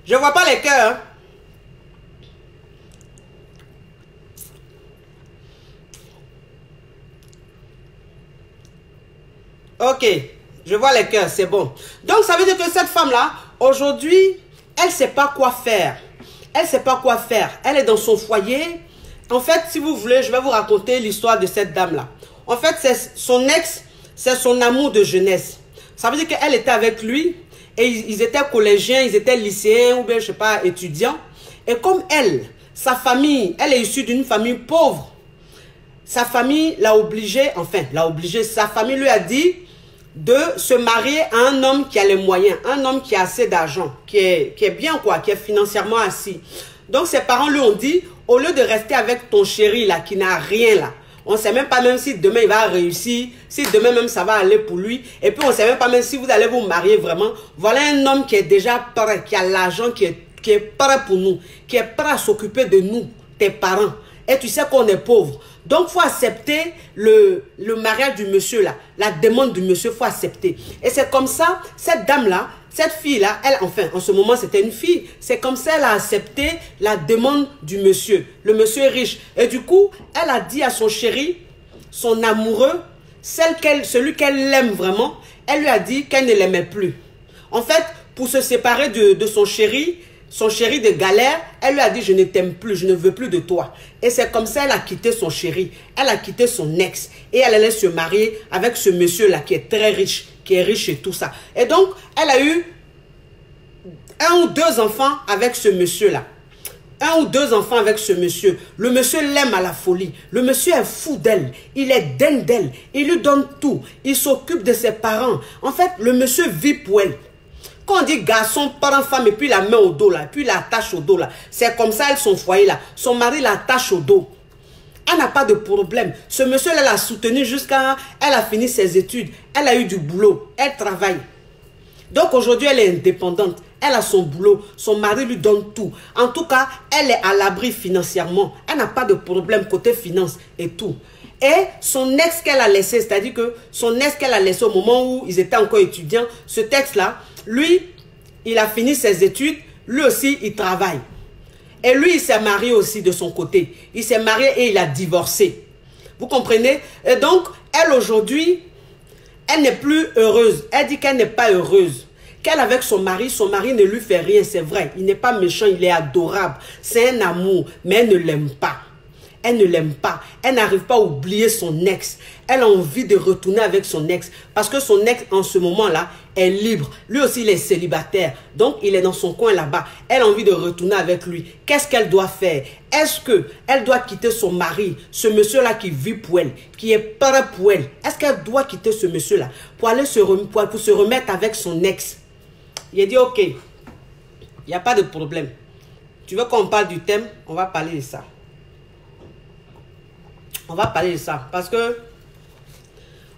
Je vois pas les cœurs. Ok, je vois les cœurs, c'est bon. Donc, ça veut dire que cette femme-là, aujourd'hui, elle ne sait pas quoi faire. Elle ne sait pas quoi faire. Elle est dans son foyer. En fait, si vous voulez, je vais vous raconter l'histoire de cette dame-là. En fait, c'est son ex, c'est son amour de jeunesse. Ça veut dire qu'elle était avec lui et ils étaient collégiens, ils étaient lycéens ou bien, je sais pas, étudiants. Et comme elle, sa famille, elle est issue d'une famille pauvre. Sa famille l'a obligée, sa famille lui a dit de se marier à un homme qui a les moyens, un homme qui a assez d'argent, qui est bien quoi, qui est financièrement assis. Donc ses parents lui ont dit, au lieu de rester avec ton chéri là, qui n'a rien là, on ne sait même pas même si demain il va réussir, si demain même ça va aller pour lui, et puis on ne sait même pas même si vous allez vous marier vraiment. Voilà un homme qui est déjà prêt, qui a l'argent, qui est prêt pour nous, qui est prêt à s'occuper de nous, tes parents. Et tu sais qu'on est pauvre. Donc, il faut accepter le mariage du monsieur là. La demande du monsieur, il faut accepter. Et c'est comme ça, cette dame-là, cette fille-là, elle, enfin, en ce moment, c'était une fille. C'est comme ça, elle a accepté la demande du monsieur. Le monsieur est riche. Et du coup, elle a dit à son chéri, son amoureux, celui qu'elle aime vraiment, elle lui a dit qu'elle ne l'aimait plus. En fait, pour se séparer de son chéri de galère, elle lui a dit, je ne t'aime plus, je ne veux plus de toi. Et c'est comme ça, elle a quitté son chéri, elle a quitté son ex, et elle allait se marier avec ce monsieur-là qui est très riche, qui est riche et tout ça. Et donc, elle a eu 1 ou 2 enfants avec ce monsieur-là. 1 ou 2 enfants avec ce monsieur. Le monsieur l'aime à la folie. Le monsieur est fou d'elle. Il est dingue d'elle. Il lui donne tout. Il s'occupe de ses parents. En fait, le monsieur vit pour elle. Quand on dit garçon, parent, femme, et puis la main au dos là, puis l'attache au dos là, c'est comme ça, elle, son foyer là. Son mari l'attache au dos. Elle n'a pas de problème. Ce monsieur là l'a soutenue jusqu'à... Elle a fini ses études. Elle a eu du boulot. Elle travaille. Donc aujourd'hui, elle est indépendante. Elle a son boulot. Son mari lui donne tout. En tout cas, elle est à l'abri financièrement. Elle n'a pas de problème côté finance et tout. Et son ex qu'elle a laissé, c'est-à-dire que son ex qu'elle a laissé au moment où ils étaient encore étudiants, ce texte-là, lui, il a fini ses études, lui aussi, il travaille. Et lui, il s'est marié aussi de son côté. Il s'est marié et il a divorcé. Vous comprenez? Et donc, elle aujourd'hui, elle n'est plus heureuse. Elle dit qu'elle n'est pas heureuse. Qu'elle avec son mari ne lui fait rien, c'est vrai. Il n'est pas méchant, il est adorable. C'est un amour, mais elle ne l'aime pas. Elle ne l'aime pas. Elle n'arrive pas à oublier son ex. Elle a envie de retourner avec son ex. Parce que son ex, en ce moment-là, est libre. Lui aussi, il est célibataire. Donc, il est dans son coin là-bas. Elle a envie de retourner avec lui. Qu'est-ce qu'elle doit faire? Est-ce qu'elle doit quitter son mari, ce monsieur-là qui vit pour elle, qui est prêt pour elle? Est-ce qu'elle doit quitter ce monsieur-là pour aller pour se remettre avec son ex? Il a dit, ok, il n'y a pas de problème. Tu veux qu'on parle du thème? On va parler de ça. On va parler de ça. Parce que,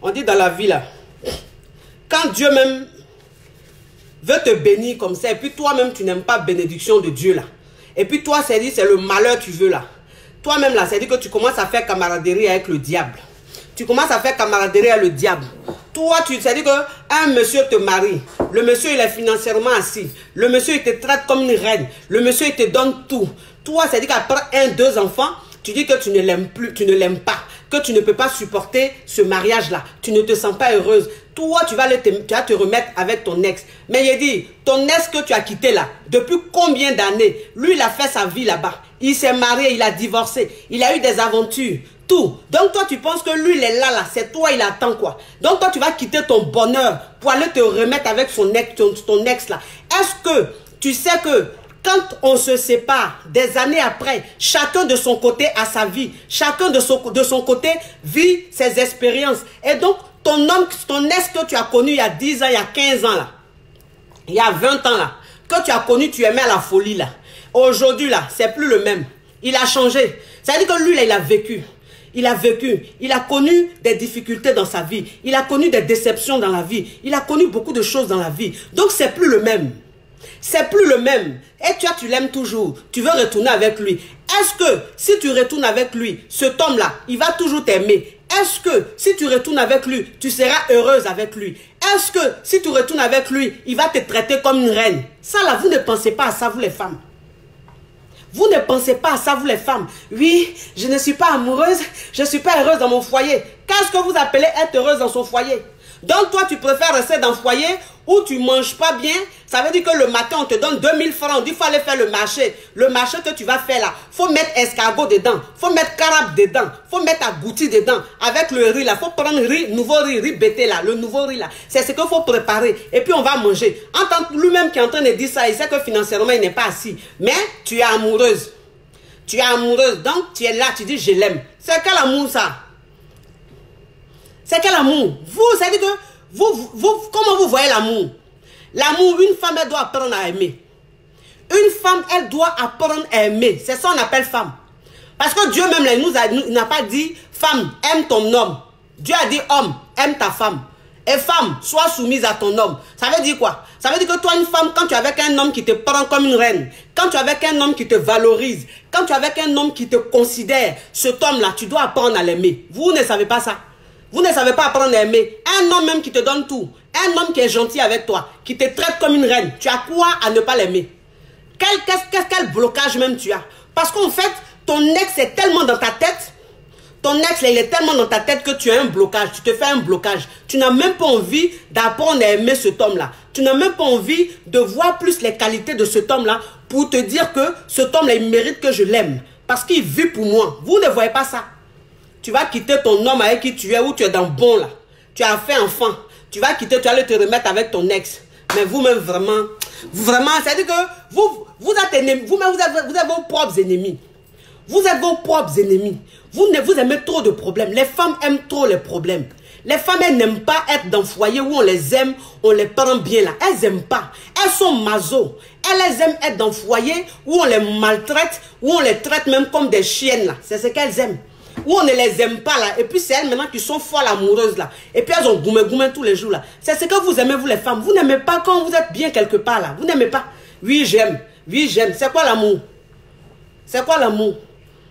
on dit dans la vie là, quand Dieu même veut te bénir comme ça, et puis toi-même tu n'aimes pas bénédiction de Dieu là, et puis toi c'est dit c'est le malheur que tu veux là, toi-même là c'est dit que tu commences à faire camaraderie avec le diable. Tu commences à faire camaraderie avec le diable. Toi, tu sais dire qu'un monsieur te marie. Le monsieur, il est financièrement assis. Le monsieur, il te traite comme une reine. Le monsieur, il te donne tout. Toi, c'est dire qu'après 1, 2 enfants, tu dis que tu ne l'aimes plus, tu ne l'aimes pas, que tu ne peux pas supporter ce mariage-là. Tu ne te sens pas heureuse. Toi, tu vas te remettre avec ton ex. Mais il dit, ton ex que tu as quitté là, depuis combien d'années? Lui, il a fait sa vie là-bas. Il s'est marié, il a divorcé. Il a eu des aventures. Tout. Donc toi, tu penses que lui, il est là, c'est toi, il attend quoi? Donc toi, tu vas quitter ton bonheur pour aller te remettre avec ton ex là. Est-ce que tu sais que quand on se sépare des années après, chacun de son côté a sa vie. Chacun de son côté vit ses expériences. Et donc, ton ex que tu as connu il y a 10 ans, il y a 15 ans là, il y a 20 ans là, que tu as connu, tu aimais la folie là. Aujourd'hui là, c'est plus le même. Il a changé. C'est-à-dire que lui là, il a vécu. Il a vécu, il a connu des difficultés dans sa vie, il a connu des déceptions dans la vie, il a connu beaucoup de choses dans la vie. Donc c'est plus le même. C'est plus le même. Et tu l'aimes toujours. Tu veux retourner avec lui. Est-ce que si tu retournes avec lui, cet homme-là, il va toujours t'aimer? Est-ce que si tu retournes avec lui, tu seras heureuse avec lui? Est-ce que si tu retournes avec lui, il va te traiter comme une reine? Ça là, vous ne pensez pas à ça, vous les femmes. Vous ne pensez pas à ça, vous les femmes. Oui, je ne suis pas amoureuse, je ne suis pas heureuse dans mon foyer. Qu'est-ce que vous appelez être heureuse dans son foyer? Donc toi, tu préfères rester dans le foyer où tu ne manges pas bien. Ça veut dire que le matin, on te donne 2000 francs. On dit qu'il faut aller faire le marché. Le marché que tu vas faire là, il faut mettre escargot dedans. Il faut mettre carabe dedans. Il faut mettre agouti dedans. Avec le riz là, il faut prendre riz, nouveau riz bété là. Le nouveau riz là. C'est ce qu'il faut préparer. Et puis on va manger. En tant que lui-même qui est en train de dire ça, il sait que financièrement, il n'est pas assis. Mais tu es amoureuse. Tu es amoureuse. Donc tu es là, tu dis je l'aime. C'est quel amour ça? C'est quel amour? Vous, ça veut dire que comment vous voyez l'amour? L'amour, une femme, elle doit apprendre à aimer. Une femme, elle doit apprendre à aimer. C'est ça qu'on appelle femme. Parce que Dieu même, là, il n'a pas dit femme, aime ton homme. Dieu a dit homme, aime ta femme. Et femme, sois soumise à ton homme. Ça veut dire quoi? Ça veut dire que toi, une femme, quand tu es avec un homme qui te prend comme une reine, quand tu es avec un homme qui te valorise, quand tu es avec un homme qui te considère, cet homme-là, tu dois apprendre à l'aimer. Vous ne savez pas ça. Vous ne savez pas apprendre à aimer. Un homme même qui te donne tout. Un homme qui est gentil avec toi. Qui te traite comme une reine. Tu as quoi à ne pas l'aimer? Quel blocage même tu as? Parce qu'en fait, ton ex est tellement dans ta tête. Ton ex, là, il est tellement dans ta tête que tu as un blocage. Tu te fais un blocage. Tu n'as même pas envie d'apprendre à aimer cet homme-là. Tu n'as même pas envie de voir plus les qualités de cet homme-là pour te dire que cet homme-là, il mérite que je l'aime. Parce qu'il vit pour moi. Vous ne voyez pas ça. Tu vas quitter ton homme avec qui tu es, où tu es dans le bon là. Tu as fait enfant. Tu vas quitter, tu vas aller te remettre avec ton ex. Mais vous-même, vraiment, c'est-à-dire que vous êtes ennemis. Vous-même, vous êtes vos propres ennemis. Vous êtes vos propres ennemis. Vous aimez trop de problèmes. Les femmes aiment trop les problèmes. Les femmes, elles n'aiment pas être dans le foyer où on les aime, on les prend bien là. Elles n'aiment pas. Elles sont maso. Elles aiment être dans le foyer où on les maltraite, où on les traite même comme des chiennes là. C'est ce qu'elles aiment. Où on ne les aime pas là. Et puis c'est elles maintenant qui sont folles amoureuses là. Et puis elles ont goumé tous les jours là. C'est ce que vous aimez vous les femmes. Vous n'aimez pas quand vous êtes bien quelque part là. Vous n'aimez pas. Oui j'aime. Oui j'aime. C'est quoi l'amour? C'est quoi l'amour?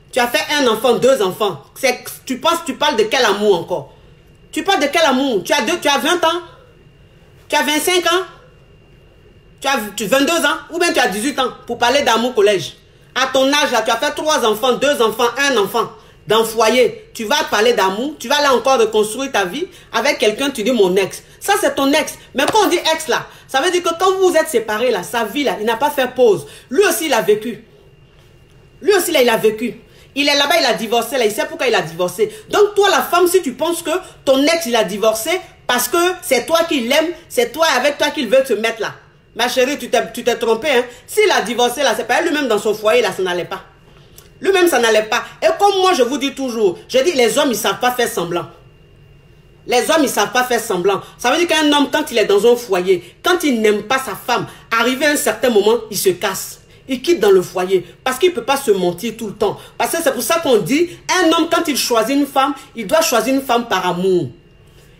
Tu as fait un enfant, 2 enfants. Tu parles de quel amour encore? Tu parles de quel amour? Tu as 20 ans? Tu as 25 ans? Tu as 22 ans? Ou bien tu as 18 ans pour parler d'amour collège? À ton âge là, tu as fait 3 enfants, 2 enfants, 1 enfant. Dans le foyer, tu vas parler d'amour, tu vas là encore reconstruire ta vie avec quelqu'un, tu dis mon ex. Ça, c'est ton ex. Mais quand on dit ex là, ça veut dire que quand vous êtes séparés là, sa vie là, il n'a pas fait pause. Lui aussi, il a vécu. Lui aussi, là, il a vécu. Il est là-bas, il a divorcé là, il sait pourquoi il a divorcé. Donc, toi, la femme, si tu penses que ton ex, il a divorcé parce que c'est toi qui l'aime, c'est toi avec toi qu'il veut te mettre là. Ma chérie, tu t'es trompée, hein. S'il a divorcé là, c'est pas lui-même dans son foyer là, ça n'allait pas. Lui-même, ça n'allait pas. Et comme moi, je vous dis toujours, je dis, les hommes, ils ne savent pas faire semblant. Les hommes, ils ne savent pas faire semblant. Ça veut dire qu'un homme, quand il est dans un foyer, quand il n'aime pas sa femme, arrivé à un certain moment, il se casse. Il quitte dans le foyer. Parce qu'il ne peut pas se mentir tout le temps. Parce que c'est pour ça qu'on dit, un homme, quand il choisit une femme, il doit choisir une femme par amour.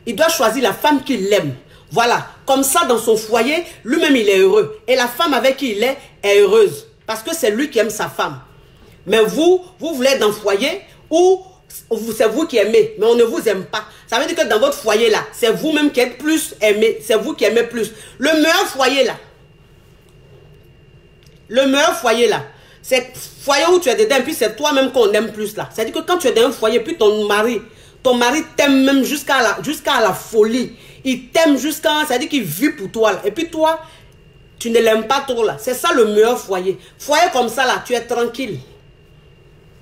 Il doit choisir la femme qu'il aime. Voilà. Comme ça, dans son foyer, lui-même, il est heureux. Et la femme avec qui il est heureuse. Parce que c'est lui qui aime sa femme. Mais vous voulez être dans le foyer où c'est vous qui aimez, mais on ne vous aime pas. Ça veut dire que dans votre foyer là, c'est vous-même qui êtes plus aimé, c'est vous qui aimez plus. Le meilleur foyer là, c'est le foyer où tu es dedans, puis c'est toi-même qu'on aime plus là. C'est-à-dire que quand tu es dans un foyer, puis ton mari t'aime même jusqu'à la folie. Il t'aime c'est-à-dire qu'il vit pour toi là. Et puis toi, tu ne l'aimes pas trop là. C'est ça le meilleur foyer. Foyer comme ça là, tu es tranquille.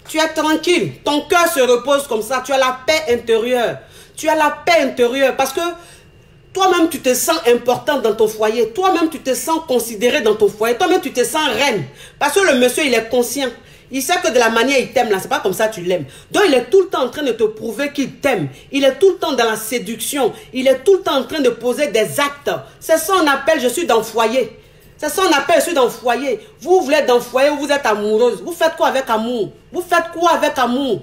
Tu es tranquille. Ton cœur se repose comme ça. Tu as la paix intérieure. Tu as la paix intérieure parce que toi-même, tu te sens important dans ton foyer. Toi-même, tu te sens considéré dans ton foyer. Toi-même, tu te sens reine. Parce que le monsieur, il est conscient. Il sait que de la manière il t'aime là, c'est pas comme ça tu l'aimes. Donc, il est tout le temps en train de te prouver qu'il t'aime. Il est tout le temps dans la séduction. Il est tout le temps en train de poser des actes. C'est ça qu'on appelle « je suis dans le foyer ». C'est ça qu'on appelle « je suis dans le foyer ». Vous voulez être dans le foyer où vous êtes amoureuse. Vous faites quoi avec amour? Vous faites quoi avec amour?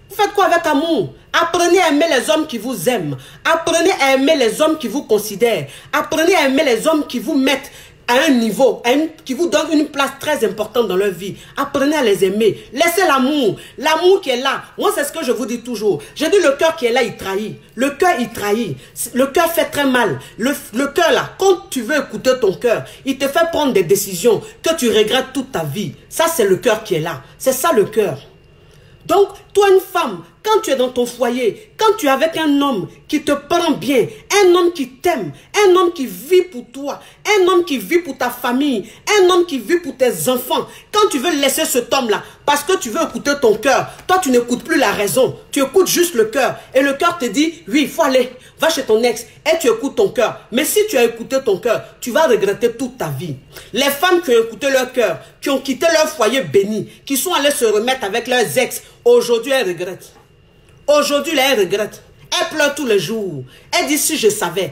Vous faites quoi avec amour? Apprenez à aimer les hommes qui vous aiment. Apprenez à aimer les hommes qui vous considèrent. Apprenez à aimer les hommes qui vous mettent à un niveau, qui vous donne une place très importante dans leur vie. Apprenez à les aimer. Laissez l'amour. L'amour qui est là. Moi, c'est ce que je vous dis toujours. Je dis le cœur qui est là, il trahit. Le cœur, il trahit. Le cœur fait très mal. Le cœur là, quand tu veux écouter ton cœur, il te fait prendre des décisions que tu regrettes toute ta vie. Ça, c'est le cœur qui est là. C'est ça le cœur. Donc, toi, une femme, quand tu es dans ton foyer, quand tu es avec un homme qui te prend bien, un homme qui t'aime, un homme qui vit pour toi, un homme qui vit pour ta famille, un homme qui vit pour tes enfants, quand tu veux laisser cet homme-là, parce que tu veux écouter ton cœur, toi, tu n'écoutes plus la raison, tu écoutes juste le cœur. Et le cœur te dit, oui, il faut aller, va chez ton ex, et tu écoutes ton cœur. Mais si tu as écouté ton cœur, tu vas regretter toute ta vie. Les femmes qui ont écouté leur cœur, qui ont quitté leur foyer béni, qui sont allées se remettre avec leurs ex, aujourd'hui, elles regrettent. Aujourd'hui, elle regrette. Elle pleure tous les jours. Elle dit, si je savais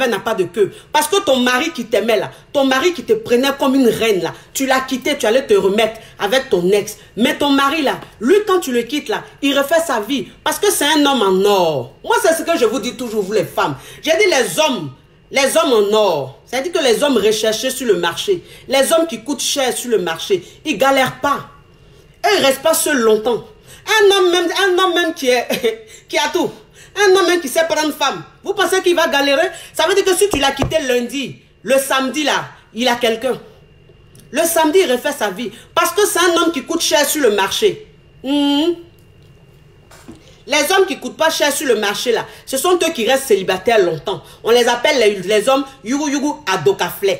n'a pas de queue. Parce que ton mari qui t'aimait là, ton mari qui te prenait comme une reine là, tu l'as quitté, tu allais te remettre avec ton ex. Mais ton mari là, lui quand tu le quittes là, il refait sa vie. Parce que c'est un homme en or. Moi, c'est ce que je vous dis toujours, vous les femmes. J'ai dit les hommes en or. C'est-à-dire que les hommes recherchés sur le marché, les hommes qui coûtent cher sur le marché, ils galèrent pas. Eux, ils restent pas seuls longtemps. Un homme même qui a tout. Un homme même qui sait prendre femme. Vous pensez qu'il va galérer? Ça veut dire que si tu l'as quitté lundi, le samedi là, il a quelqu'un. Le samedi, il refait sa vie. Parce que c'est un homme qui coûte cher sur le marché. Les hommes qui ne coûtent pas cher sur le marché là, ce sont eux qui restent célibataires longtemps. On les appelle les hommes yugu yugu adokafle.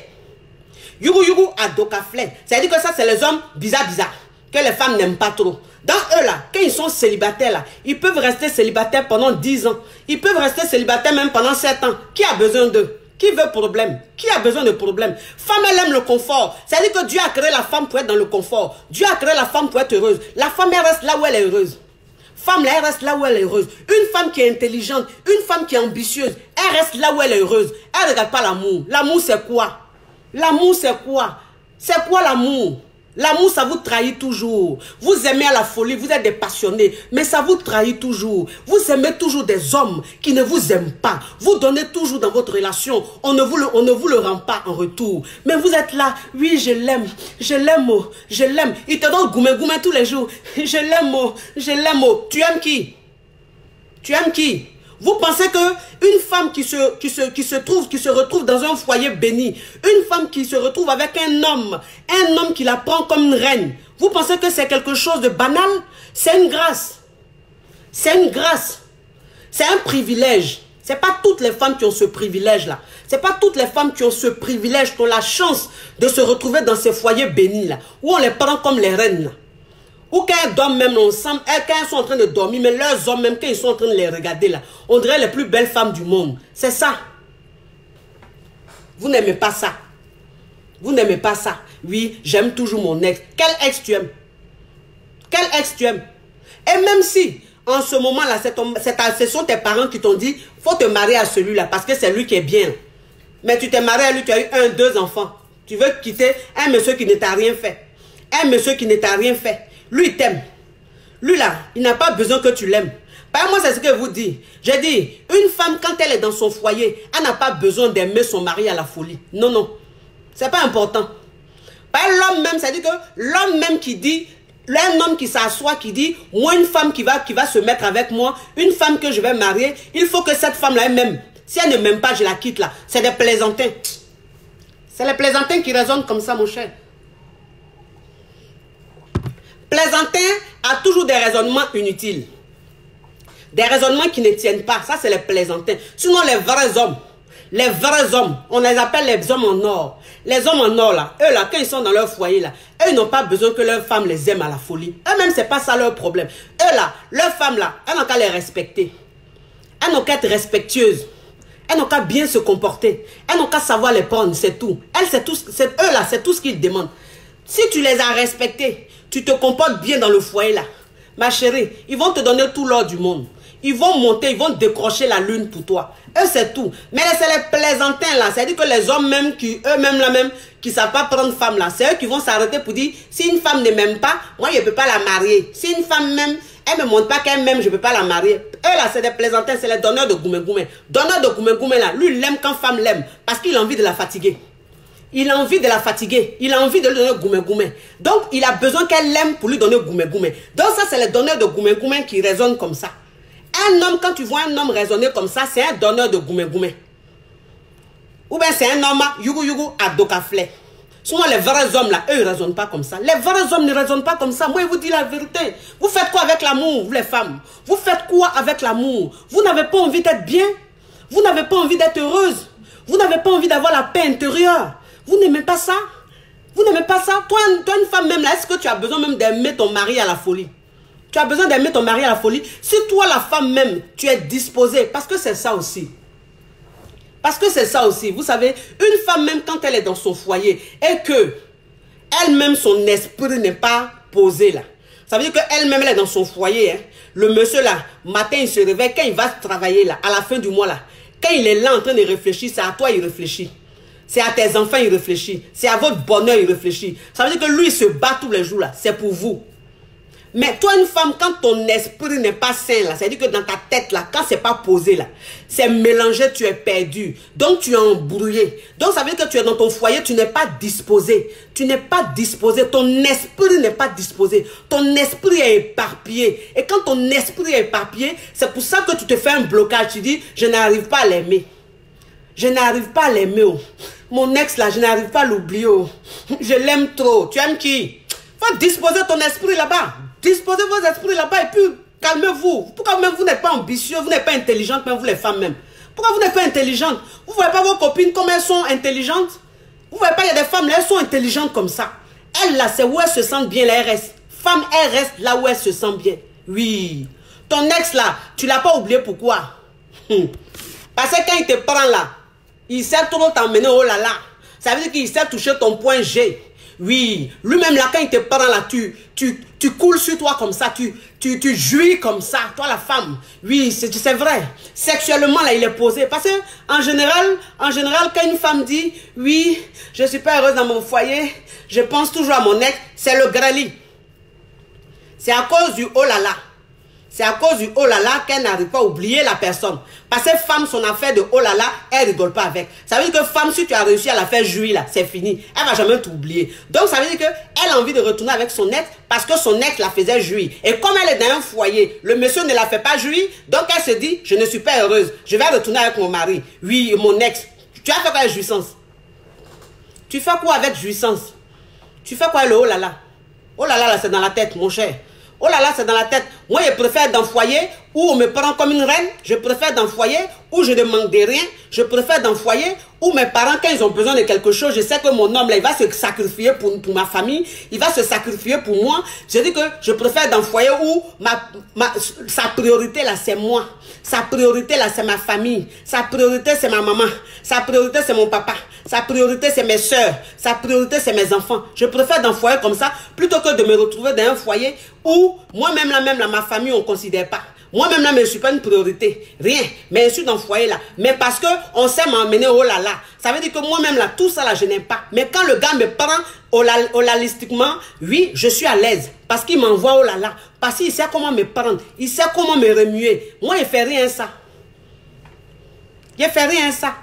Yugu yugu adokafle. C'est-à-dire que ça, c'est les hommes bizarres, que les femmes n'aiment pas trop. Dans eux là, quand ils sont célibataires là, ils peuvent rester célibataires pendant 10 ans. Ils peuvent rester célibataires même pendant 7 ans. Qui a besoin d'eux? Qui veut problème? Qui a besoin de problème? Femme, elle aime le confort. C'est-à-dire que Dieu a créé la femme pour être dans le confort. Dieu a créé la femme pour être heureuse. La femme, elle reste là où elle est heureuse. Femme, là, elle reste là où elle est heureuse. Une femme qui est intelligente, une femme qui est ambitieuse, elle reste là où elle est heureuse. Elle ne regarde pas l'amour. L'amour, c'est quoi? L'amour, c'est quoi? C'est quoi l'amour? L'amour, ça vous trahit toujours. Vous aimez à la folie, vous êtes des passionnés, mais ça vous trahit toujours. Vous aimez toujours des hommes qui ne vous aiment pas. Vous donnez toujours dans votre relation, on ne vous le rend pas en retour. Mais vous êtes là, oui, je l'aime, oh, je l'aime. Il te donne goumé tous les jours. Je l'aime, oh, je l'aime. Oh. Tu aimes qui? Tu aimes qui? Vous pensez qu'une femme qui se retrouve dans un foyer béni, une femme qui se retrouve avec un homme qui la prend comme une reine, vous pensez que c'est quelque chose de banal? C'est une grâce. C'est une grâce. C'est un privilège. Ce n'est pas toutes les femmes qui ont ce privilège-là. Ce n'est pas toutes les femmes qui ont ce privilège, qui ont la chance de se retrouver dans ces foyers bénis-là, où on les prend comme les reines, là. Ou quand elles dorment même ensemble, quand elles sont en train de dormir, mais leurs hommes, même quand ils sont en train de les regarder là, on dirait les plus belles femmes du monde. C'est ça. Vous n'aimez pas ça. Vous n'aimez pas ça. Oui, j'aime toujours mon ex. Quel ex tu aimes? Quel ex tu aimes? Et même si, en ce moment-là, ce sont tes parents qui t'ont dit, faut te marier à celui-là, parce que c'est lui qui est bien. Mais tu t'es marié à lui, tu as eu 1, 2 enfants. Tu veux quitter un monsieur qui ne t'a rien fait. Un monsieur qui ne t'a rien fait. Lui, il t'aime. Lui, là, il n'a pas besoin que tu l'aimes. Par moi, c'est ce que je vous dis. J'ai dit, une femme, quand elle est dans son foyer, elle n'a pas besoin d'aimer son mari à la folie. Non, non. C'est pas important. Par l'homme même, c'est-à-dire que l'homme même qui dit, un homme qui s'assoit, qui dit, moi, une femme qui va se mettre avec moi, une femme que je vais marier, il faut que cette femme-là m'aime. Si elle ne m'aime pas, je la quitte là. C'est des plaisantins. C'est les plaisantins qui raisonnent comme ça, mon cher. Plaisantin a toujours des raisonnements inutiles. Des raisonnements qui ne tiennent pas. Ça, c'est les plaisantins. Sinon, les vrais hommes, on les appelle les hommes en or. Les hommes en or, là, eux, là, quand ils sont dans leur foyer, là, eux, ils n'ont pas besoin que leurs femmes les aiment à la folie. Eux-mêmes, c'est pas ça leur problème. Eux, là, leurs femmes, là, elles n'ont qu'à les respecter. Elles n'ont qu'à être respectueuses. Elles n'ont qu'à bien se comporter. Elles n'ont qu'à savoir les prendre, c'est tout. Elles, c'est tout. Eux, là, c'est tout ce qu'ils demandent. Si tu les as respectés, tu te comportes bien dans le foyer là, ma chérie, ils vont te donner tout l'or du monde. Ils vont monter, ils vont décrocher la lune pour toi. Eux, c'est tout. Mais c'est les plaisantins là, c'est-à-dire que les hommes même eux-mêmes là même, qui ne savent pas prendre femme là, c'est eux qui vont s'arrêter pour dire, si une femme ne m'aime pas, moi je ne peux pas la marier. Si une femme même, elle ne me montre pas qu'elle m'aime, je ne peux pas la marier. Eux là, c'est des plaisantins, c'est les donneurs de goumé goumé. Donneur de goumé goumé là, lui il l'aime quand femme l'aime, parce qu'il a envie de la fatiguer. il a envie de la fatiguer. Il a envie de lui donner goumé-goumé. Donc, il a besoin qu'elle l'aime pour lui donner goumé-goumé. Donc, ça, c'est les donneurs de goumé-goumé qui raisonnent comme ça. Un homme, quand tu vois un homme raisonner comme ça, c'est un donneur de goumé-goumé. Ou bien c'est un homme, yugu-yugu, à dokaflé. Souvent, les vrais hommes, là, eux, ils ne raisonnent pas comme ça. Les vrais hommes ne raisonnent pas comme ça. Moi, je vous dis la vérité. Vous faites quoi avec l'amour, vous les femmes? Vous faites quoi avec l'amour? Vous n'avez pas envie d'être bien? Vous n'avez pas envie d'être heureuse? Vous n'avez pas envie d'avoir la paix intérieure? Vous n'aimez pas ça? Vous n'aimez pas ça? Toi, une femme même, là, est-ce que tu as besoin même d'aimer ton mari à la folie? Tu as besoin d'aimer ton mari à la folie? Si toi, la femme même, tu es disposée, parce que c'est ça aussi. Parce que c'est ça aussi. Vous savez, une femme même quand elle est dans son foyer et que elle-même, son esprit n'est pas posé là. Ça veut dire qu'elle-même, elle est dans son foyer. Hein. Le monsieur là, matin, il se réveille. Quand il va travailler là, à la fin du mois là, quand il est là en train de réfléchir, c'est à toi il réfléchit. C'est à tes enfants il réfléchit. C'est à votre bonheur il réfléchit. Ça veut dire que lui, il se bat tous les jours là. C'est pour vous. Mais toi, une femme, quand ton esprit n'est pas sain, là, c'est-à-dire que dans ta tête, là, quand c'est pas posé, là, c'est mélangé, tu es perdu. Donc, tu es embrouillé. Donc, ça veut dire que tu es dans ton foyer, tu n'es pas disposé. Tu n'es pas disposé. Ton esprit n'est pas disposé. Ton esprit est éparpillé. Et quand ton esprit est éparpillé, c'est pour ça que tu te fais un blocage. Tu dis, je n'arrive pas à l'aimer. Je n'arrive pas à l'aimer. Oh. Mon ex, là, je n'arrive pas à l'oublier. Oh. Je l'aime trop. Tu aimes qui? Faut disposer ton esprit là-bas. Disposez vos esprits là-bas et puis calmez-vous. Pourquoi même vous n'êtes pas ambitieux, vous n'êtes pas intelligente, même vous les femmes même? Pourquoi vous n'êtes pas intelligente? Vous ne voyez pas vos copines comme elles sont intelligentes? Vous ne voyez pas, il y a des femmes là, elles sont intelligentes comme ça. Elles là, c'est où elles se sentent bien là, elles restent. Femme, elles restent là où elles se sentent bien. Oui. Ton ex là, tu ne l'as pas oublié, pourquoi? Parce que quand il te prend là, il sait trop t'emmener, oh là là. Ça veut dire qu'il sait toucher ton point G. Oui, lui-même là, quand il te prend là, tu coules sur toi comme ça, tu jouis comme ça, toi la femme. Oui, c'est vrai. Sexuellement là, il est posé. Parce que en général, quand une femme dit, oui, je suis pas heureuse dans mon foyer, je pense toujours à mon ex, c'est le grali. C'est à cause du oh là là. C'est à cause du oh là là qu'elle n'arrive pas à oublier la personne. Parce que femme, son affaire de oh là là, elle rigole pas avec. Ça veut dire que femme, si tu as réussi à la faire jouir là, c'est fini. Elle va jamais t'oublier. Donc ça veut dire qu'elle a envie de retourner avec son ex parce que son ex la faisait jouir. Et comme elle est dans un foyer, le monsieur ne la fait pas jouir, donc elle se dit, je ne suis pas heureuse. Je vais retourner avec mon mari. Oui, mon ex. Tu as fait quoi avec jouissance? Tu fais quoi avec jouissance? Tu fais quoi le oh là là? Oh là là, c'est dans la tête, mon cher. Oh là là, c'est dans la tête. Moi, je préfère dans le foyer où on me prend comme une reine. Je préfère dans le foyer où je ne manque de rien. Je préfère dans le foyer où mes parents, quand ils ont besoin de quelque chose, je sais que mon homme, là, il va se sacrifier pour ma famille. Il va se sacrifier pour moi. Je dis que je préfère dans le foyer où sa priorité, là, c'est moi. Sa priorité, là, c'est ma famille. Sa priorité, c'est ma maman. Sa priorité, c'est mon papa. Sa priorité, c'est mes soeurs. Sa priorité, c'est mes enfants. Je préfère dans un foyer comme ça, plutôt que de me retrouver dans un foyer où moi-même, là, ma famille, on ne considère pas. Moi-même, là, je ne suis pas une priorité. Rien. Mais je suis dans le foyer, là. Mais parce qu'on sait m'emmener, oh là là. Ça veut dire que moi-même, là, tout ça, là, je n'aime pas. Mais quand le gars me prend holalistiquement, oui, je suis à l'aise. Parce qu'il m'envoie, oh là là. Parce qu'il sait comment me prendre. Il sait comment me remuer. Moi, je ne fais rien ça. Je ne fais rien ça.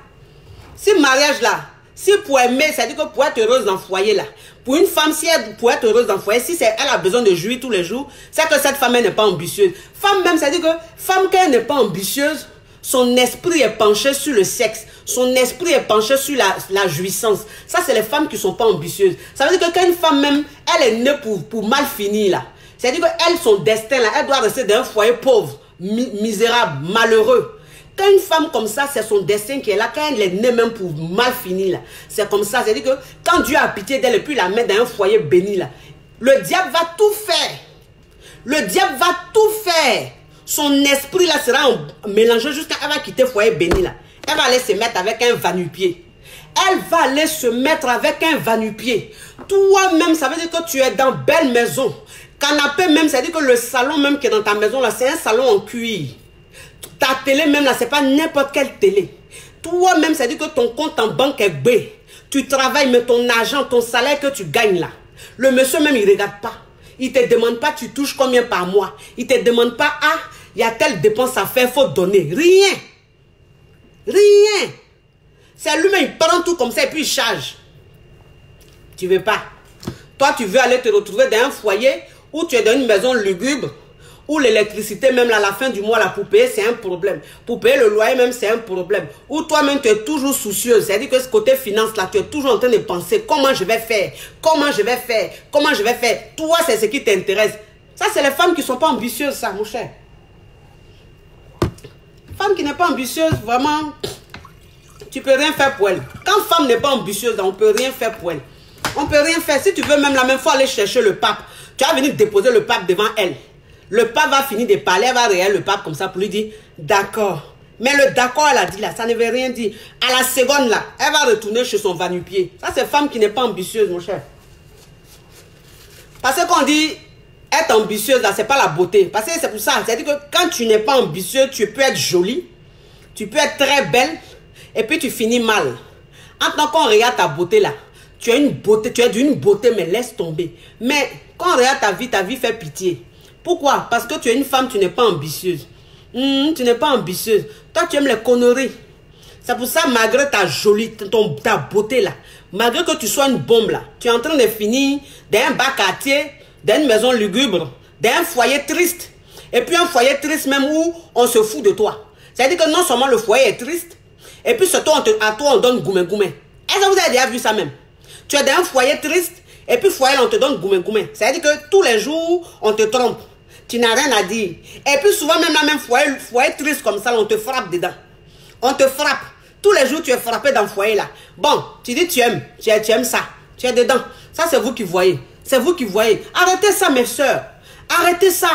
Si mariage, là, si pour aimer, c'est-à-dire que pour être heureuse dans le foyer, là, pour une femme, si elle, pour être heureuse dans le foyer, si elle a besoin de jouir tous les jours, c'est que cette femme, elle n'est pas ambitieuse. Femme même, c'est-à-dire que femme, quand elle n'est pas ambitieuse, son esprit est penché sur le sexe. Son esprit est penché sur la jouissance. Ça, c'est les femmes qui ne sont pas ambitieuses. Ça veut dire que quand une femme même, elle est née pour mal finir, là. C'est-à-dire qu'elle, son destin, là, elle doit rester dans un foyer pauvre, misérable, malheureux. Quand une femme comme ça, c'est son destin qui est là, quand elle est née même pour mal finir, là, c'est comme ça. C'est-à-dire que quand Dieu a pitié d'elle et puis la met dans un foyer béni, là, le diable va tout faire. Le diable va tout faire. Son esprit, là, sera mélangé jusqu'à elle va quitter le foyer béni, là. Elle va aller se mettre avec un va-nu-pied. Elle va aller se mettre avec un va-nu-pied. Toi-même, ça veut dire que tu es dans belle maison. Canapé même, ça veut dire que le salon même qui est dans ta maison, là, c'est un salon en cuir. Ta télé même là, c'est pas n'importe quelle télé. Toi-même, ça dit que ton compte en banque est B. Tu travailles, mais ton argent, ton salaire que tu gagnes là. Le monsieur même, il ne regarde pas. Il ne te demande pas, tu touches combien par mois. Il ne te demande pas, ah, il y a telle dépense à faire, il faut donner. Rien. Rien. C'est lui-même, il prend tout comme ça et puis il charge. Tu veux pas. Toi, tu veux aller te retrouver dans un foyer où tu es dans une maison lugubre, où l'électricité, même à la fin du mois, là, pour payer, c'est un problème. Pour payer le loyer, même, c'est un problème. Où toi-même, tu es toujours soucieuse. C'est-à-dire que ce côté finance, là, tu es toujours en train de penser comment je vais faire, comment je vais faire, comment je vais faire. Toi, c'est ce qui t'intéresse. Ça, c'est les femmes qui ne sont pas ambitieuses, ça, mon cher. Femme qui n'est pas ambitieuse, vraiment, tu ne peux rien faire pour elle. Quand femme n'est pas ambitieuse, on ne peut rien faire pour elle. On ne peut rien faire. Si tu veux même la même fois aller chercher le pape, tu vas venir déposer le pape devant elle. Le pape va finir de parler, elle va regarder le pape comme ça pour lui dire d'accord. Mais le d'accord, elle a dit là, ça ne veut rien dire. À la seconde là, elle va retourner chez son va-nu-pied. Ça, c'est femme qui n'est pas ambitieuse, mon cher. Parce qu'on dit être ambitieuse là, c'est pas la beauté. Parce que c'est pour ça. C'est-à-dire que quand tu n'es pas ambitieuse, tu peux être jolie, tu peux être très belle, et puis tu finis mal. En tant qu'on regarde ta beauté là, tu as une beauté, tu es d'une beauté, mais laisse tomber. Mais quand on regarde ta vie fait pitié. Pourquoi? Parce que tu es une femme, tu n'es pas ambitieuse. Tu n'es pas ambitieuse. Toi, tu aimes les conneries. C'est pour ça, malgré ta jolie, ta beauté là, malgré que tu sois une bombe là, tu es en train de finir dans un bas quartier, dans une maison lugubre, dans un foyer triste. Et puis un foyer triste même où on se fout de toi. C'est-à-dire que non seulement le foyer est triste, et puis surtout à toi on donne goumé goumé. Est-ce que vous avez déjà vu ça même? Tu es dans un foyer triste, et puis foyer on te donne goumé goumé. C'est-à-dire que tous les jours on te trompe. Tu n'as rien à dire. Et puis souvent même la même foyer triste comme ça, on te frappe dedans. On te frappe. Tous les jours tu es frappé dans le foyer là. Bon, tu dis tu aimes ça. Tu es dedans. Ça c'est vous qui voyez. C'est vous qui voyez. Arrêtez ça mes soeurs. Arrêtez ça.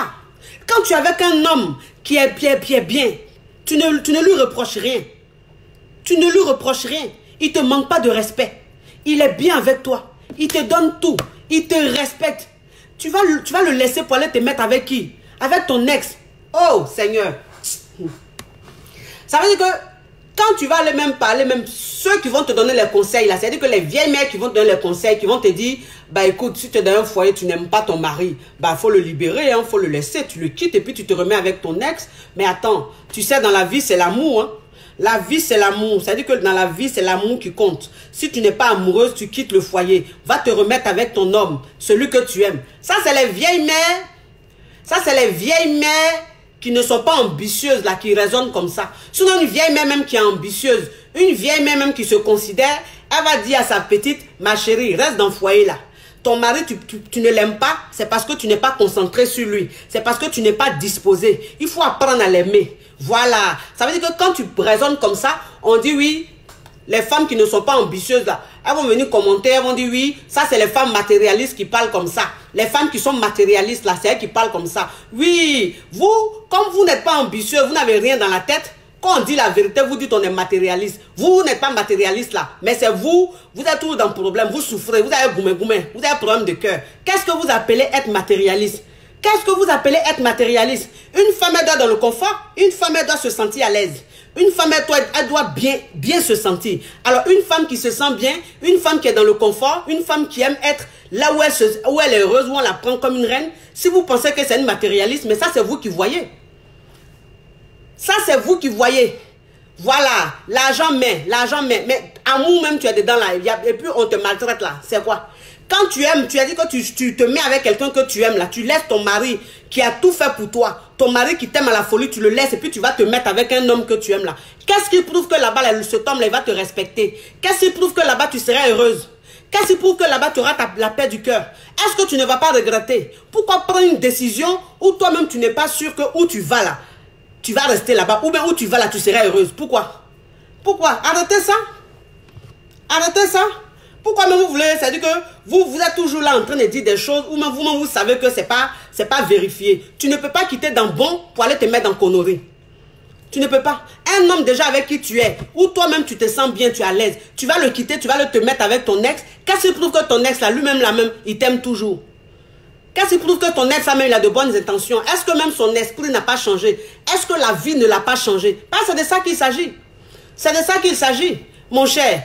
Quand tu es avec un homme qui est bien, tu ne lui reproches rien. Tu ne lui reproches rien. Il ne te manque pas de respect. Il est bien avec toi. Il te donne tout. Il te respecte. Tu vas le laisser pour aller te mettre avec qui? Avec ton ex. Oh, Seigneur. Ça veut dire que quand tu vas aller même parler, même ceux qui vont te donner les conseils, là, c'est-à-dire que les vieilles mères qui vont te donner les conseils, qui vont te dire, bah écoute, si tu es dans un foyer, tu n'aimes pas ton mari, bah il faut le libérer, il faut le laisser, tu le quittes et puis tu te remets avec ton ex. Mais attends, tu sais, dans la vie, c'est l'amour, hein. La vie, c'est l'amour. C'est-à-dire que dans la vie, c'est l'amour qui compte. Si tu n'es pas amoureuse, tu quittes le foyer. Va te remettre avec ton homme, celui que tu aimes. Ça, c'est les vieilles mères. Ça, c'est les vieilles mères qui ne sont pas ambitieuses, là, qui raisonnent comme ça. Sinon, une vieille mère même qui est ambitieuse, une vieille mère même qui se considère, elle va dire à sa petite, ma chérie, reste dans le foyer, là. Ton mari, tu ne l'aimes pas, c'est parce que tu n'es pas concentré sur lui. C'est parce que tu n'es pas disposé. Il faut apprendre à l'aimer. Voilà. Ça veut dire que quand tu raisonnes comme ça, on dit oui, les femmes qui ne sont pas ambitieuses là, elles vont venir commenter, elles vont dire oui, ça c'est les femmes matérialistes qui parlent comme ça. Les femmes qui sont matérialistes là, c'est elles qui parlent comme ça. Oui, vous, comme vous n'êtes pas ambitieux, vous n'avez rien dans la tête, quand on dit la vérité, vous dites on est matérialiste. Vous n'êtes pas matérialiste là, mais c'est vous êtes toujours dans le problème, vous souffrez, vous avez goumé, vous avez un problème de cœur. Qu'est-ce que vous appelez être matérialiste? Qu'est-ce que vous appelez être matérialiste? Une femme, elle doit dans le confort. Une femme, elle doit se sentir à l'aise. Une femme, elle doit bien se sentir. Alors, une femme qui se sent bien, une femme qui est dans le confort, une femme qui aime être là où elle est heureuse, où on la prend comme une reine. Si vous pensez que c'est une matérialiste, mais ça, c'est vous qui voyez. Ça, c'est vous qui voyez. Voilà, l'argent met. Mais amour même, tu es dedans là. Et puis, on te maltraite là. C'est quoi? Quand tu aimes, tu as dit que tu te mets avec quelqu'un que tu aimes là, tu laisses ton mari qui a tout fait pour toi, ton mari qui t'aime à la folie, tu le laisses et puis tu vas te mettre avec un homme que tu aimes là. Qu'est-ce qui prouve que là-bas, cet homme là, il va te respecter? Qu'est-ce qui prouve que là-bas, tu seras heureuse? Qu'est-ce qui prouve que là-bas, tu auras la paix du cœur? Est-ce que tu ne vas pas regretter? Pourquoi prendre une décision où toi-même, tu n'es pas sûr que où tu vas là, tu vas rester là-bas, ou bien où tu vas là, tu seras heureuse? Pourquoi? Pourquoi? Arrêtez ça. Arrêtez ça. Pourquoi même vous voulez, c'est-à-dire que vous êtes toujours là en train de dire des choses où même vous savez que c'est pas vérifié. Tu ne peux pas quitter dans bon pour aller te mettre dans connerie. Tu ne peux pas. Un homme déjà avec qui tu es, où toi-même tu te sens bien, tu es à l'aise, tu vas le quitter, tu vas te mettre avec ton ex. Qu'est-ce qui prouve que ton ex là, lui-même là même, il t'aime toujours? Qu'est-ce qui prouve que ton ex là même, il a de bonnes intentions? Est-ce que même son esprit n'a pas changé? Est-ce que la vie ne l'a pas changé? C'est de ça qu'il s'agit. C'est de ça qu'il s'agit, mon cher.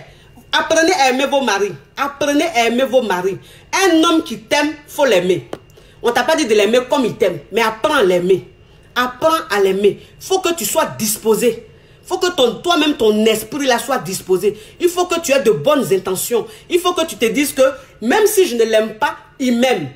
Apprenez à aimer vos maris. Apprenez à aimer vos maris. Un homme qui t'aime, il faut l'aimer. On ne t'a pas dit de l'aimer comme il t'aime, mais apprends à l'aimer. Apprends à l'aimer. Il faut que tu sois disposé. Il faut que toi-même, ton esprit là soit disposé. Il faut que tu aies de bonnes intentions. Il faut que tu te dises que même si je ne l'aime pas, il m'aime.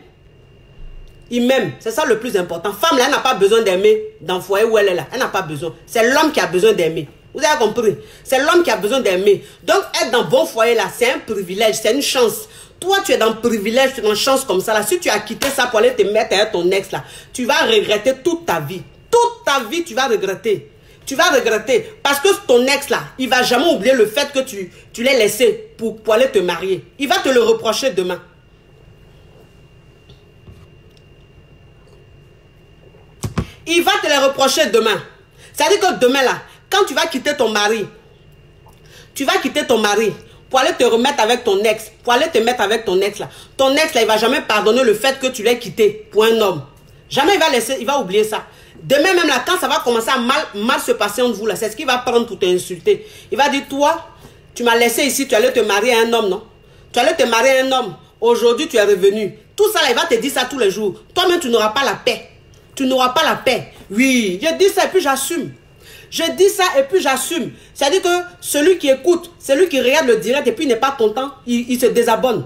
Il m'aime. C'est ça le plus important. Femme là, elle n'a pas besoin d'aimer dans le foyer où elle est là. Elle n'a pas besoin. C'est l'homme qui a besoin d'aimer. Vous avez compris? C'est l'homme qui a besoin d'aimer. Donc, être dans un bon foyer là, c'est un privilège, c'est une chance. Toi, tu es dans le privilège, tu es dans une chance comme ça là. Si tu as quitté ça pour aller te mettre avec ton ex là, tu vas regretter toute ta vie. Toute ta vie, tu vas regretter. Tu vas regretter. Parce que ton ex là, il va jamais oublier le fait que tu l'aies laissé pour aller te marier. Il va te le reprocher demain. Il va te le reprocher demain. C'est-à-dire que demain là, quand tu vas quitter ton mari, pour aller te remettre avec ton ex, pour aller te mettre avec ton ex là, il va jamais pardonner le fait que tu l'aies quitté pour un homme. Jamais il va laisser, il va oublier ça. Demain même là, quand ça va commencer à mal se passer entre vous là, c'est ce qu'il va prendre pour t'insulter. Il va dire, toi, tu m'as laissé ici, tu allais te marier à un homme, non? Tu allais te marier à un homme. Aujourd'hui, tu es revenu. Tout ça là, il va te dire ça tous les jours. Toi-même, tu n'auras pas la paix. Tu n'auras pas la paix. Oui, je dis ça et puis j'assume. Je dis ça et puis j'assume. C'est-à-dire que celui qui écoute, celui qui regarde le direct et puis n'est pas content, il se désabonne.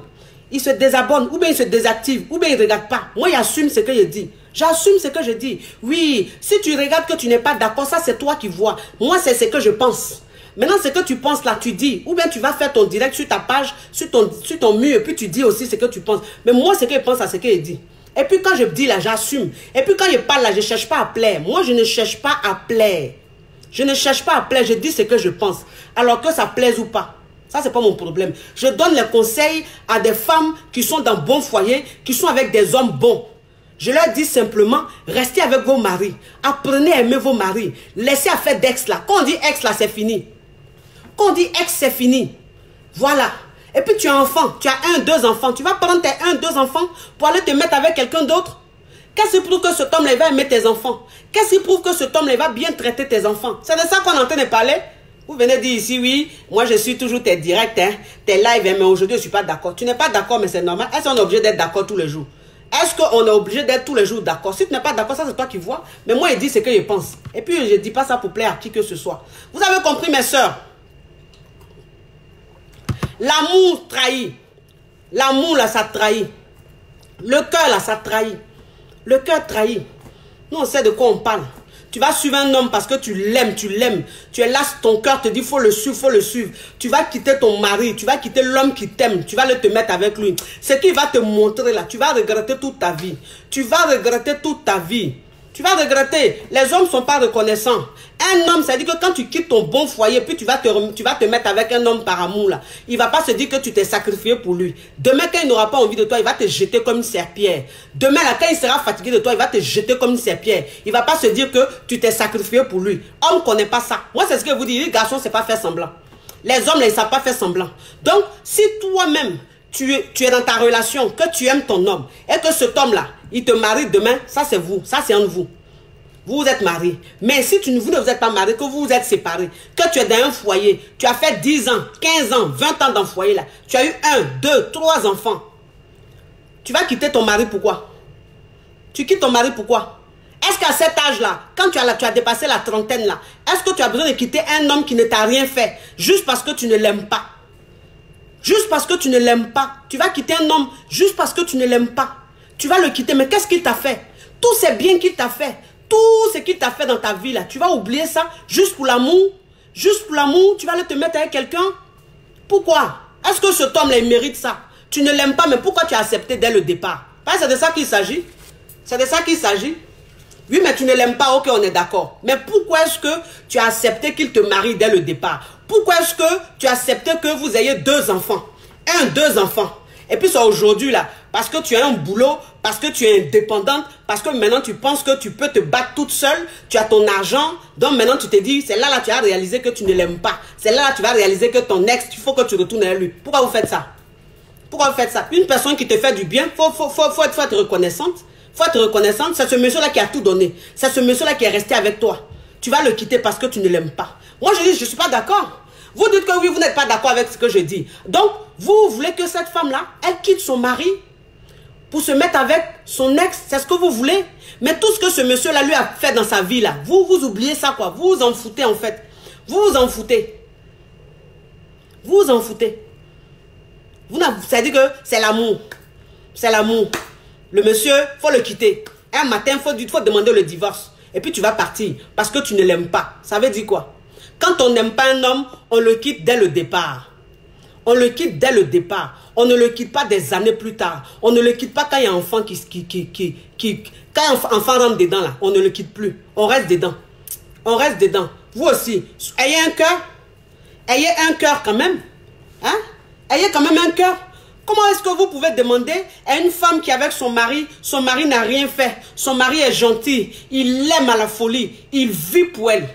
Il se désabonne, ou bien il se désactive, ou bien il ne regarde pas. Moi, j'assume ce que je dis. J'assume ce que je dis. Oui, si tu regardes que tu n'es pas d'accord, ça c'est toi qui vois. Moi, c'est ce que je pense. Maintenant, ce que tu penses là, tu dis. Ou bien tu vas faire ton direct sur ta page, sur ton mur, et puis tu dis aussi ce que tu penses. Mais moi, ce que je pense à ce que je dis. Et puis quand je dis là, j'assume. Et puis quand je parle là, je ne cherche pas à plaire. Moi, je ne cherche pas à plaire. Je ne cherche pas à plaire, je dis ce que je pense. Alors que ça plaise ou pas. Ça, c'est pas mon problème. Je donne les conseils à des femmes qui sont dans bon foyer, qui sont avec des hommes bons. Je leur dis simplement, restez avec vos maris. Apprenez à aimer vos maris. Laissez à faire d'ex là. Quand on dit ex là, c'est fini. Quand on dit ex, c'est fini. Voilà. Et puis tu as un enfant, tu as 1, 2 enfants. Tu vas prendre tes 1, 2 enfants pour aller te mettre avec quelqu'un d'autre. Qu'est-ce qui prouve que cet homme-là va aimer tes enfants? Qu'est-ce qui prouve que cet homme-là va bien traiter tes enfants? C'est de ça qu'on est en train de parler. Vous venez dire ici, oui, moi je suis toujours tes directs, hein, tes lives, mais aujourd'hui je ne suis pas d'accord. Tu n'es pas d'accord, mais c'est normal. Est-ce qu'on est obligé d'être d'accord tous les jours? Est-ce qu'on est obligé d'être tous les jours d'accord? Si tu n'es pas d'accord, ça c'est toi qui vois. Mais moi, je dis ce que je pense. Et puis, je ne dis pas ça pour plaire à qui que ce soit. Vous avez compris, mes sœurs? L'amour trahit. L'amour, là, ça trahit. Le cœur, là, ça trahit. Le cœur trahit. Nous, on sait de quoi on parle. Tu vas suivre un homme parce que tu l'aimes, tu l'aimes. Tu es là, ton cœur te dit, faut le suivre, faut le suivre. Tu vas quitter ton mari, tu vas quitter l'homme qui t'aime. Tu vas le te mettre avec lui. Ce qu'il va te montrer là, tu vas regretter toute ta vie. Tu vas regretter toute ta vie. Tu vas regretter. Les hommes ne sont pas reconnaissants. Un homme, ça dit que quand tu quittes ton bon foyer, puis tu vas te mettre avec un homme par amour là. Il ne va pas se dire que tu t'es sacrifié pour lui. Demain, quand il n'aura pas envie de toi, il va te jeter comme une serpillère. Demain, là, quand il sera fatigué de toi, il va te jeter comme une serpillère. Il ne va pas se dire que tu t'es sacrifié pour lui. Homme ne connaît pas ça. Moi, c'est ce que je vous dis. Les garçons, c'est pas faire semblant. Les hommes, là, ils ne savent pas faire semblant. Donc, si toi-même, tu es dans ta relation, que tu aimes ton homme, et que cet homme-là, il te marie demain, ça c'est vous, ça c'est entre vous. Vous êtes mariés. Mais si vous ne vous êtes pas mariés, que vous vous êtes séparés, que tu es dans un foyer, tu as fait 10 ans, 15 ans, 20 ans dans le foyer là, tu as eu 1, 2, 3 enfants. Tu vas quitter ton mari pourquoi? Tu quittes ton mari pourquoi? Est-ce qu'à cet âge-là, quand tu as dépassé la trentaine là, est-ce que tu as besoin de quitter un homme qui ne t'a rien fait, juste parce que tu ne l'aimes pas? Juste parce que tu ne l'aimes pas. Tu vas quitter un homme juste parce que tu ne l'aimes pas. Tu vas le quitter, mais qu'est-ce qu'il t'a fait? Tous ces biens qu'il t'a fait, tout ce qu'il t'a fait dans ta vie là, tu vas oublier ça juste pour l'amour? Juste pour l'amour, tu vas aller te mettre avec quelqu'un? Pourquoi? Est-ce que cet homme là, il mérite ça? Tu ne l'aimes pas, mais pourquoi tu as accepté dès le départ? C'est de ça qu'il s'agit. C'est de ça qu'il s'agit. Oui, mais tu ne l'aimes pas, ok, on est d'accord. Mais pourquoi est-ce que tu as accepté qu'il te marie dès le départ? Pourquoi est-ce que tu as accepté que vous ayez 2 enfants? 1, 2 enfants. Et puis c'est aujourd'hui là, parce que tu as un boulot, parce que tu es indépendante, parce que maintenant tu penses que tu peux te battre toute seule, tu as ton argent, donc maintenant tu te dis, c'est là tu as réalisé que tu ne l'aimes pas. C'est là tu vas réaliser que ton ex, il faut que tu retournes à lui. Pourquoi vous faites ça? Pourquoi vous faites ça? Une personne qui te fait du bien, faut être reconnaissante. Faut être reconnaissante, c'est ce monsieur-là qui a tout donné. C'est ce monsieur-là qui est resté avec toi. Tu vas le quitter parce que tu ne l'aimes pas. Moi, je dis, je ne suis pas d'accord. Vous dites que oui, vous n'êtes pas d'accord avec ce que je dis. Donc, vous voulez que cette femme-là, elle quitte son mari pour se mettre avec son ex. C'est ce que vous voulez. Mais tout ce que ce monsieur-là lui a fait dans sa vie, là, vous oubliez ça, quoi. Vous vous en foutez, en fait. Vous vous en foutez. Vous vous en foutez. Ça dit que c'est l'amour. C'est l'amour. Le monsieur, il faut le quitter. Un matin, il faut demander le divorce. Et puis tu vas partir parce que tu ne l'aimes pas. Ça veut dire quoi? Quand on n'aime pas un homme, on le quitte dès le départ. On le quitte dès le départ. On ne le quitte pas des années plus tard. On ne le quitte pas quand il y a un enfant quand un enfant rentre dedans là, on ne le quitte plus. On reste dedans. On reste dedans. Vous aussi, ayez un cœur. Ayez un cœur quand même. Hein? Ayez quand même un cœur. Comment est-ce que vous pouvez demander à une femme qui est avec son mari n'a rien fait, son mari est gentil, il l'aime à la folie, il vit pour elle,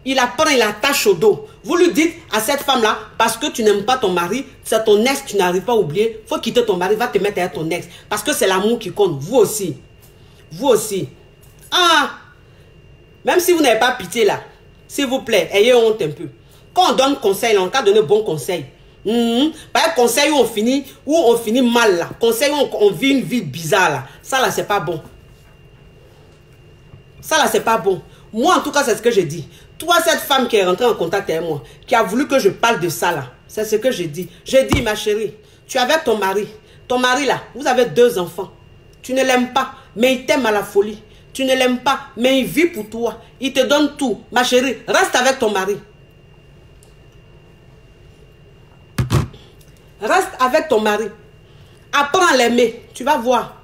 il la prend, il l'attache au dos. Vous lui dites à cette femme-là, parce que tu n'aimes pas ton mari, c'est ton ex, tu n'arrives pas à oublier, il faut quitter ton mari, va te mettre avec ton ex, parce que c'est l'amour qui compte, vous aussi. Vous aussi. Ah, même si vous n'avez pas pitié là, s'il vous plaît, ayez honte un peu. Quand on donne conseil, on a donné bon conseil. Par conseil où on finit mal là, conseil où on vit une vie bizarre là, ça là c'est pas bon. Ça là c'est pas bon. Moi en tout cas c'est ce que j'ai dit. Toi cette femme qui est rentrée en contact avec moi, qui a voulu que je parle de ça là, c'est ce que j'ai dit. J'ai dit ma chérie, tu es avec ton mari là, vous avez 2 enfants. Tu ne l'aimes pas, mais il t'aime à la folie. Tu ne l'aimes pas, mais il vit pour toi. Il te donne tout. Ma chérie, reste avec ton mari. Reste avec ton mari. Apprends à l'aimer. Tu vas voir.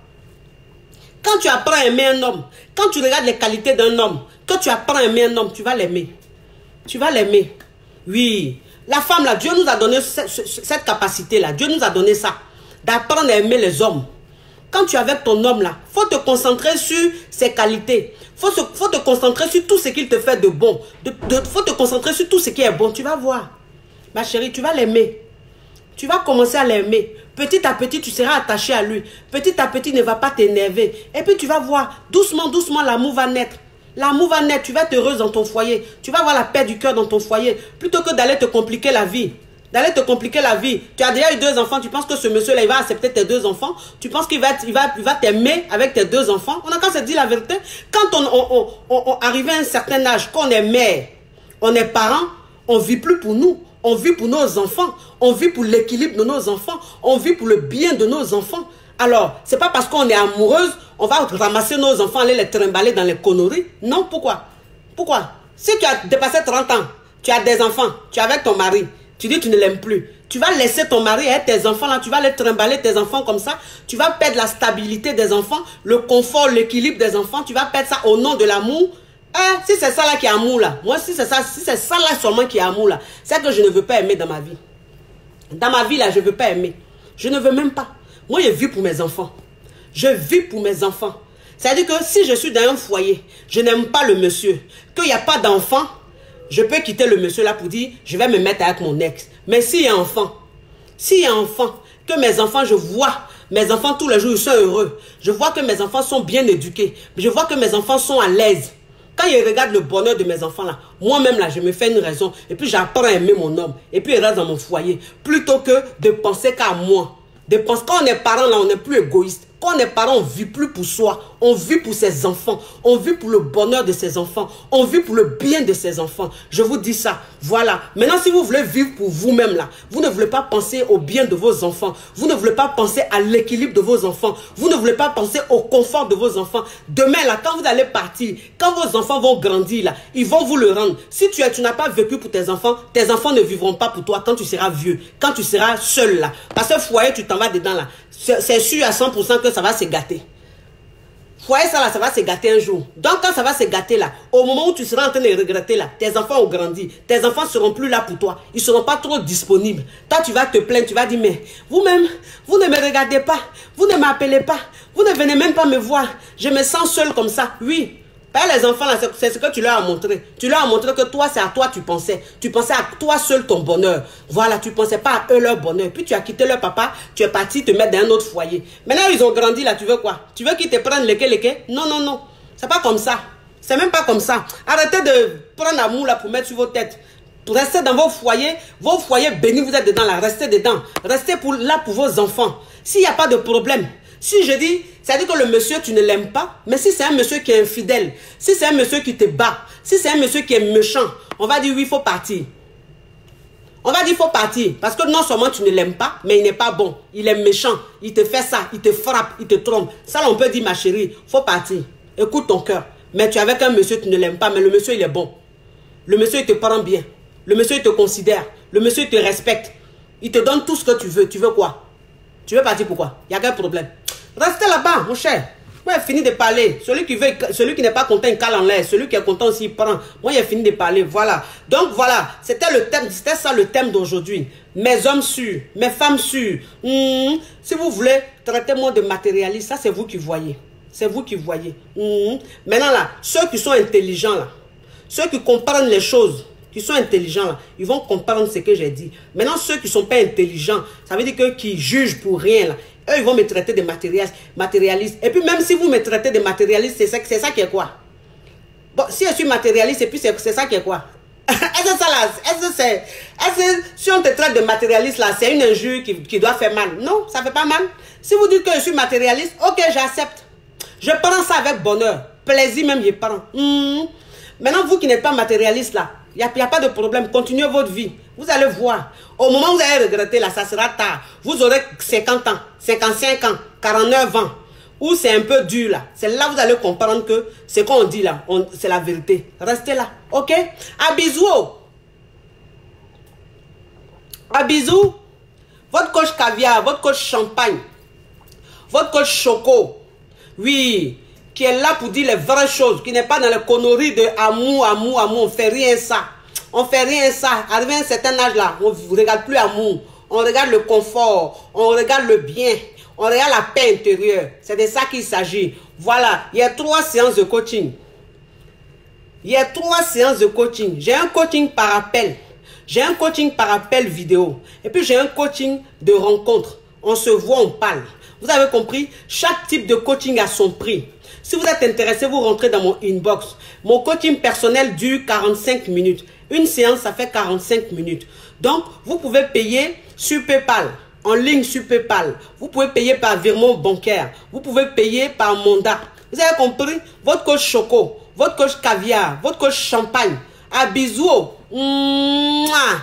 Quand tu apprends à aimer un homme, quand tu regardes les qualités d'un homme, quand tu apprends à aimer un homme, tu vas l'aimer. Tu vas l'aimer. Oui. La femme là, Dieu nous a donné cette capacité-là. Dieu nous a donné ça. D'apprendre à aimer les hommes. Quand tu es avec ton homme là, il faut te concentrer sur ses qualités. Faut te concentrer sur tout ce qu'il te fait de bon. Faut te concentrer sur tout ce qui est bon. Tu vas voir. Ma chérie, tu vas l'aimer. Tu vas commencer à l'aimer. Petit à petit, tu seras attaché à lui. Petit à petit, il ne va pas t'énerver. Et puis, tu vas voir, doucement, doucement, l'amour va naître. L'amour va naître. Tu vas être heureuse dans ton foyer. Tu vas avoir la paix du cœur dans ton foyer. Plutôt que d'aller te compliquer la vie. D'aller te compliquer la vie. Tu as déjà eu 2 enfants. Tu penses que ce monsieur-là, il va accepter tes 2 enfants. Tu penses qu'il va t'aimer avec tes 2 enfants. On a qu'à se dire la vérité. Quand on arrive à un certain âge, qu'on est mère, on est parent, on ne vit plus pour nous. On vit pour nos enfants. On vit pour l'équilibre de nos enfants. On vit pour le bien de nos enfants. Alors, c'est pas parce qu'on est amoureuse, on va ramasser nos enfants, aller les trimballer dans les conneries. Non, pourquoi? Pourquoi? Si tu as dépassé 30 ans, tu as des enfants, tu es avec ton mari, tu dis que tu ne l'aimes plus. Tu vas laisser ton mari et tes enfants là, tu vas les trimballer tes enfants comme ça. Tu vas perdre la stabilité des enfants, le confort, l'équilibre des enfants. Tu vas perdre ça au nom de l'amour. Ah, si c'est ça là qui est amour là, moi si c'est ça là seulement qui est amour là, c'est que je ne veux pas aimer dans ma vie. Dans ma vie là, je ne veux pas aimer. Je ne veux même pas. Moi, je vis pour mes enfants. Je vis pour mes enfants. C'est-à-dire que si je suis dans un foyer, je n'aime pas le monsieur, qu'il n'y a pas d'enfant, je peux quitter le monsieur là pour dire, je vais me mettre avec mon ex. Mais s'il y a enfant, que mes enfants, je vois, mes enfants tous les jours, ils sont heureux. Je vois que mes enfants sont bien éduqués. Je vois que mes enfants sont à l'aise. Quand je regarde le bonheur de mes enfants là, moi-même là, je me fais une raison. Et puis j'apprends à aimer mon homme. Et puis il reste dans mon foyer. Plutôt que de penser qu'à moi. Quand on est parent là, on n'est plus égoïste. Quand on est parent, on ne vit plus pour soi. On vit pour ses enfants. On vit pour le bonheur de ses enfants. On vit pour le bien de ses enfants. Je vous dis ça. Voilà. Maintenant, si vous voulez vivre pour vous-même là, vous ne voulez pas penser au bien de vos enfants. Vous ne voulez pas penser à l'équilibre de vos enfants. Vous ne voulez pas penser au confort de vos enfants. Demain là, quand vous allez partir, quand vos enfants vont grandir là, ils vont vous le rendre. Si tu n'as pas vécu pour tes enfants ne vivront pas pour toi quand tu seras vieux, quand tu seras seul là. Parce que foyer, tu t'en vas dedans là. C'est sûr à 100% que ça va se gâter. Foyer ça là, ça va se gâter un jour. Donc quand ça va se gâter là, au moment où tu seras en train de regretter là, tes enfants ont grandi. Tes enfants ne seront plus là pour toi. Ils ne seront pas trop disponibles. Toi tu vas te plaindre, tu vas dire mais vous-même, vous ne me regardez pas. Vous ne m'appelez pas. Vous ne venez même pas me voir. Je me sens seule comme ça. Oui. Par les enfants là, c'est ce que tu leur as montré. Tu leur as montré que toi, c'est à toi tu pensais. Tu pensais à toi seul ton bonheur. Voilà, tu ne pensais pas à eux leur bonheur. Puis tu as quitté leur papa, tu es parti te mettre dans un autre foyer. Maintenant, ils ont grandi là, tu veux quoi? Tu veux qu'ils te prennent lesquels? Non, non, non. C'est pas comme ça. C'est même pas comme ça. Arrêtez de prendre l'amour là pour mettre sur vos têtes. Restez dans vos foyers bénis, vous êtes dedans là. Restez dedans. Restez là pour vos enfants. S'il n'y a pas de problème, Si je dis, ça veut dire que le monsieur, tu ne l'aimes pas. Mais si c'est un monsieur qui est infidèle, si c'est un monsieur qui te bat, si c'est un monsieur qui est méchant, on va dire oui, il faut partir. On va dire il faut partir. Parce que non seulement tu ne l'aimes pas, mais il n'est pas bon. Il est méchant. Il te fait ça. Il te frappe. Il te trompe. Ça, là, on peut dire, ma chérie, il faut partir. Écoute ton cœur. Mais tu es avec un monsieur, tu ne l'aimes pas, mais le monsieur, il est bon. Le monsieur, il te prend bien. Le monsieur, il te considère. Le monsieur, il te respecte. Il te donne tout ce que tu veux. Tu veux quoi? Tu veux partir pourquoi? Il y a quel problème? Restez là-bas, mon cher. Moi, j'ai fini de parler. Celui qui n'est pas content, il cale en l'air. Celui qui est content aussi, il prend. Moi, j'ai fini de parler. Voilà. Donc, voilà. C'était le thème. C'était ça le thème d'aujourd'hui. Mes hommes sûrs. Mes femmes sûres. Si vous voulez, traitez-moi de matérialiste. Ça, c'est vous qui voyez. C'est vous qui voyez. Maintenant, là, ceux qui sont intelligents, là, ceux qui comprennent les choses, qui sont intelligents, là, ils vont comprendre ce que j'ai dit. Maintenant, ceux qui ne sont pas intelligents, ça veut dire que qui jugent pour rien, là, eux, ils vont me traiter de matérialiste. Et puis, même si vous me traitez de matérialiste, c'est ça qui est quoi? Bon, si je suis matérialiste, et puis c'est ça qui est quoi? Est-ce que ça là, est-ce que si on te traite de matérialiste là, c'est une injure qui doit faire mal? Non, ça ne fait pas mal. Si vous dites que je suis matérialiste, ok, j'accepte. Je prends ça avec bonheur. Plaisir même, je prends. Maintenant, vous qui n'êtes pas matérialiste là, il n'y a pas de problème. Continuez votre vie. Vous allez voir. Au moment où vous allez regretter là, ça sera tard. Vous aurez 50 ans, 55 ans, 49 ans. Où c'est un peu dur là. C'est là que vous allez comprendre que ce qu'on dit là, c'est la vérité. Restez là. Ok? À bisous. À bisous. Votre coach caviar, votre coach champagne, votre coach choco. Oui. Qui est là pour dire les vraies choses. Qui n'est pas dans les conneries de amour. On fait rien ça. On fait rien ça. Arrivé à un certain âge là, on ne regarde plus l'amour. On regarde le confort. On regarde le bien. On regarde la paix intérieure. C'est de ça qu'il s'agit. Voilà. Il y a 3 séances de coaching. Il y a 3 séances de coaching. J'ai un coaching par appel. J'ai un coaching par appel vidéo. Et puis j'ai un coaching de rencontre. On se voit, on parle. Vous avez compris? Chaque type de coaching a son prix. Si vous êtes intéressé, vous rentrez dans mon inbox. Mon coaching personnel dure 45 minutes. Une séance, ça fait 45 minutes. Donc, vous pouvez payer sur PayPal, en ligne sur PayPal. Vous pouvez payer par virement bancaire. Vous pouvez payer par mandat. Vous avez compris? Votre coach choco, votre coach caviar, votre coach champagne. À bisous. Mouah.